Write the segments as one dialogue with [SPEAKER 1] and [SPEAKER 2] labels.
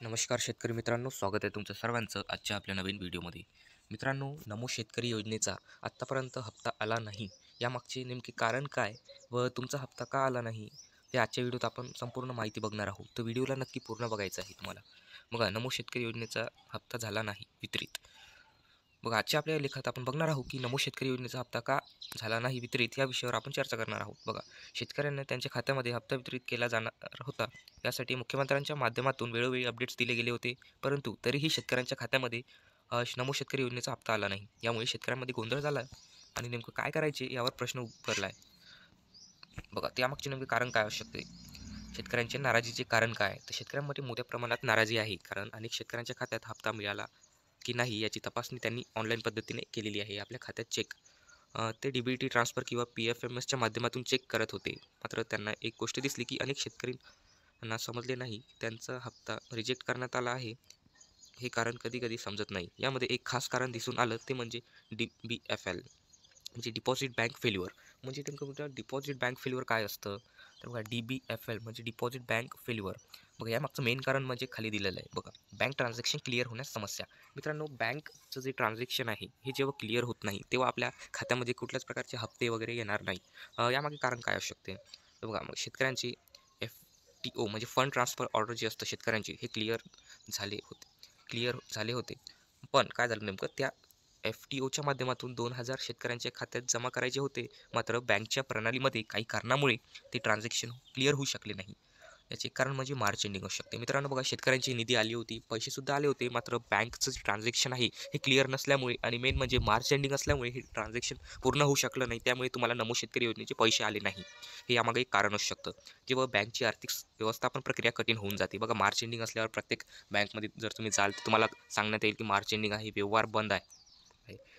[SPEAKER 1] नमस्कार शेतकरी मित्रांनो, स्वागत आहे तुमचं सर्वांचं आजच्या आपल्या नवीन व्हिडिओमध्ये. मित्रांनो, नमो शेतकरी योजनेचा आत्तापर्यंत हप्ता आला नाही, यामागचे नेमके कारण काय व तुमचा हप्ता का आला नाही, ते आजच्या व्हिडिओत आपण संपूर्ण माहिती बघणार आहोत. तर व्हिडिओला नक्की पूर्ण बघायचं आहे तुम्हाला. बघा, नमो शेतकरी योजनेचा हप्ता झाला नाही वितरित. बघा, आजच्या आपल्या लेखात आपण बघणार आहोत की नमो शेतकरी योजनेचा हप्ता का झाला नाही वितरित, या विषयावर आपण चर्चा करणार आहोत. बघा, शेतकऱ्यांना त्यांच्या खात्यामध्ये हप्ता वितरित केला जाणार होता, यासाठी मुख्यमंत्र्यांच्या माध्यमातून वेळोवेळी अपडेट्स दिले गेले होते, परंतु तरीही शेतकऱ्यांच्या खात्यामध्ये नमो शेतकरी योजनेचा हप्ता आला नाही. यामुळे शेतकऱ्यांमध्ये गोंधळ झाला आणि नेमकं काय करायचे यावर प्रश्न उभरला आहे. बघा, त्यामागचे नेमके कारण काय असू शकते, शेतकऱ्यांच्या नाराजीचे कारण काय, तर शेतकऱ्यांमध्ये मोठ्या प्रमाणात नाराजी आहे, कारण अनेक शेतकऱ्यांच्या खात्यात हप्ता मिळाला की नाही याची तपासणी त्यांनी ऑनलाईन पद्धतीने केलेली आहे. आपल्या खात्यात चेक ते DBT ट्रान्सफर किंवा PFMSच्या माध्यमातून चेक करत होते. मात्र त्यांना एक गोष्ट दिसली की अनेक शेतकऱ्यांना समजले नाही त्यांचा हप्ता रिजेक्ट करण्यात आला आहे. हे कारण कधी-कधी समजत नाही. यामध्ये एक खास कारण दिसून आलं, ते म्हणजे DBFL म्हणजे डिपॉझिट बँक फेल्युअर. म्हणजे नेमकं कुठं डिपॉझिट बँक फेल्युअर काय असतं? तर बघा, DBFL म्हणजे डिपॉझिट बँक फेल्युअर. बघा, यामागचं मेन कारण म्हणजे खाली दिलेलं आहे. बघा, बँक ट्रान्झॅक्शन क्लिअर होण्यास समस्या. मित्रांनो, बँकचं जे ट्रान्झॅक्शन आहे हे जेव्हा क्लिअर होत नाही, तेव्हा आपल्या खात्यामध्ये कुठल्याच प्रकारचे हप्ते वगैरे येणार नाही. यामागे कारण काय असू शकते? तर बघा, मग शेतकऱ्यांची FTO म्हणजे फंड ट्रान्सफर ऑर्डर जी असतं शेतकऱ्यांची, हे क्लिअर झाले होते. पण काय झालं नेमकं, त्या FTOच्या माध्यमातून 2,000 शेतकऱ्यांच्या खात्यात जमा करायचे होते. मात्र बँकच्या प्रणालीमध्ये काही कारणामुळे ते ट्रान्झॅक्शन क्लिअर होऊ शकले नाही. याचे कारण म्हणजे मार्च एंडिंग असू शकते. मित्रांनो, बघा, शेतकऱ्यांची निधी आली होती, पैसेसुद्धा आले होते, मात्र बँकचं जे ट्रान्झॅक्शन आहे हे क्लिअर नसल्यामुळे आणि मेन म्हणजे मार्च एंडिंग असल्यामुळे हे ट्रान्झॅक्शन पूर्ण होऊ शकलं नाही. त्यामुळे तुम्हाला नमो शेतकरी योजनेचे पैसे आले नाही. हे यामागे एक कारण असू शकतं. जेव्हा बँकची आर्थिक व्यवस्थापन प्रक्रिया कठीण होऊन जाते. बघा, मार्च एंडिंग असल्यावर प्रत्येक बँकमध्ये जर तुम्ही जाल तर तुम्हाला सांगण्यात येईल की मार्च एंडिंग आहे, व्यवहार बंद आहे.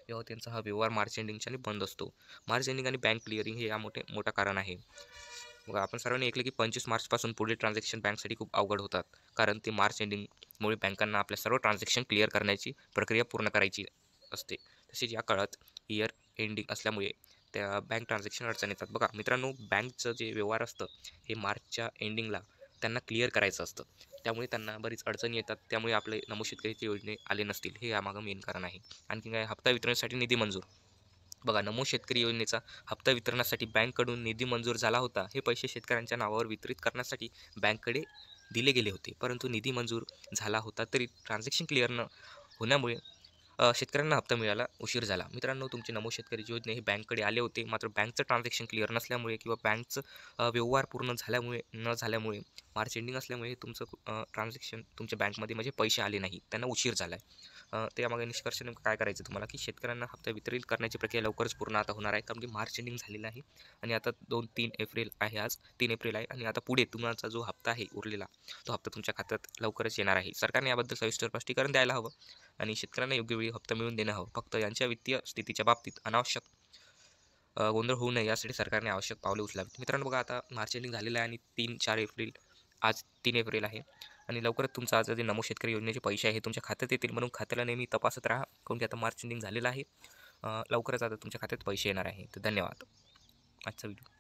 [SPEAKER 1] तेव्हा त्यांचा हा व्यवहार मार्च एंडिंगच्याने बंद असतो. मार्च एंडिंग आणि बँक क्लिअरिंग हे या मोठं कारण आहे. बघा, आपण सर्वांनी ऐकलं की 25 मार्चपासून पुढील ट्रान्झॅक्शन बँकसाठी खूप अवघड होतात, कारण ते मार्च एंडिंगमुळे बँकांना आपल्या सर्व ट्रान्झॅक्शन क्लिअर करण्याची प्रक्रिया पूर्ण करायची असते. तसेच या काळात इयर एंडिंग असल्यामुळे त्या बँक ट्रान्झॅक्शन अडचण येतात. बघा मित्रांनो, बँकचं जे व्यवहार असतं हे मार्चच्या एंडिंगला त्यांना क्लिअर करायचं असतं. त्यामुळे त्यांना बरीच अडचणी येतात. त्यामुळे आपले नमो शेतकरीचे योजने आले नसतील, हे यामागं मेन कारण आहे. आणखी काय, हप्ता वितरणासाठी निधी मंजूर. बघा, नमो शेतकरी योजनेचा हप्ता वितरणासाठी बँककडून निधी मंजूर झाला होता. हे पैसे शेतकऱ्यांच्या नावावर वितरित करण्यासाठी बँककडे दिले गेले होते, परंतु निधी मंजूर झाला होता तरी ट्रान्झॅक्शन क्लिअर न होण्यामुळे शेतकऱ्यांना हप्ता मिळायला उशीर झाला. मित्रांनो, तुमचे नमो शेतकरी योजने हे बँककडे आले होते, मात्र बँकचं ट्रान्झॅक्शन क्लिअर नसल्यामुळे किंवा बँकचं व्यवहार पूर्ण झाल्यामुळे मार्च एंडिंग असल्यामुळे तुमचं ट्रान्झॅक्शन तुमच्या बँकमध्ये म्हणजे पैसे आले नाही, त्यांना उशीर झाला आहे. त्यामागे निष्कर्ष नेमकं काय करायचं तुम्हाला, की शेतकऱ्यांना हप्ता वितरित करण्याची प्रक्रिया लवकरच पूर्ण आता होणार आहे, कारण की मार्च एंडिंग झालेलं आहे आणि आता 2-3 एप्रिल आहे, आज 3 एप्रिल आहे आणि आता पुढे तुमचा जो हप्ता आहे उरलेला, तो हप्ता तुमच्या खात्यात लवकरच येणार आहे. सरकारने याबद्दल सविस्तर स्पष्टीकरण द्यायला हवं आणि शेतकऱ्यांना योग्य वेळी हप्ता मिळवून देणं हवं. फक्त यांच्या वित्तीय स्थितीच्या बाबतीत अनावश्यक गोंधळ होऊ नये यासाठी सरकारने आवश्यक पावले उचलावीत. मित्रांनो, बघा, आता मार्च एंडिंग झालेलं आहे आणि 3-4 एप्रिल, आज 3 एप्रिल आहे आणि लवकरच तुमचा आज जे नमो शेतकरी योजनेचे पैसे आहे तुमच्या खात्यात येतील, म्हणून खात्याला नेहमी तपासत राहा, कारण की आता मार्च एंडिंग झालेलं आहे. लवकरच आता तुमच्या खात्यात पैसे येणार आहे. तर धन्यवाद. आजचा व्हिडिओ